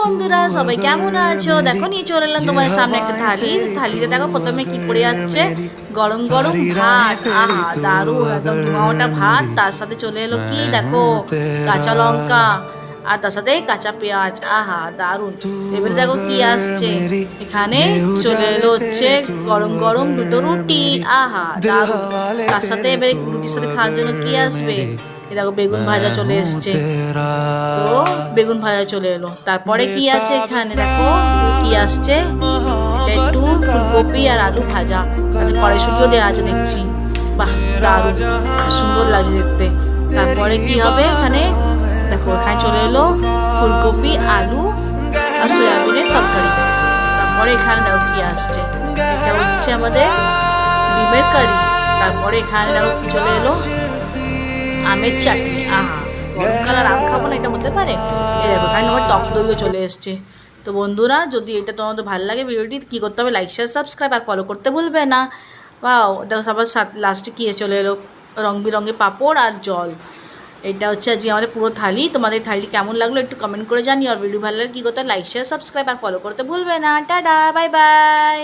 বন্ধুরা, সবাই কেমন আছো? দেখো নিয়ে চলে এলাম তোমার সামনে একটা থালি। থালিতে দেখো প্রথমে কি পড়ে যাচ্ছে, গরম গরম ভাত। আহা দারুণ, একদম ধোঁয়াওটা ভাত। তার সাথে চলে এলো কি দেখো, কাঁচা লঙ্কা, আর তার সাথে কাঁচা পেঁয়াজ। আহা দারুণ। এবারে দেখো কি আসছে, এখানে চলে এলো হচ্ছে গরম গরম দুটো রুটি। আহা দারুণ। তার সাথে এবারে রুটির সাথে খাওয়ার জন্য কি আসবে, দেখো বেগুন ভাজা চলে এসছে। তো বেগুন ভাজা চলে এলো। তারপরে কি আছে এখানে দেখো, কি আসছে, এটা একটু ফুলকপি আর আলু ভাজা, তাতে কড়াইশুঁটিও দেওয়া আছে দেখছি। বাহ দারুণ, সুন্দর লাগছে দেখতে। তারপরে কি হবে এখানে, দেখো এখানে চলে এলো ফুলকপি আলু আর সয়াবিনের তরকারি। তারপরে এখানে দেখো কি আসছে, এটা হচ্ছে আমাদের ডিমের কারি। তারপরে এখানে দেখো কি চলে এলো, আমের চাটনি। আহা, গরমকাল আর আম খাবো না, এটা হতে পারে? এই দেখো এখানে আমার টক দইও চলে এসছে। তো বন্ধুরা, যদি এটা তোমাদের ভালো লাগে ভিডিওটি, কী করতে হবে, লাইক শেয়ার সাবস্ক্রাইব আর ফলো করতে ভুলবে না। বাও দেখো, সবার লাস্টে কী চলে এলো, রং বেরঙের পাঁপড় আর জল। এটা হচ্ছে আজকে আমাদের পুরো থালি। তোমাদের থালি কেমন লাগলো একটু কমেন্ট করে জানিও। আর ভিডিও ভালো লাগে কী করতে, লাইক শেয়ার সাবস্ক্রাইব আর ফলো করতে ভুলবে না। Tata, bye bye.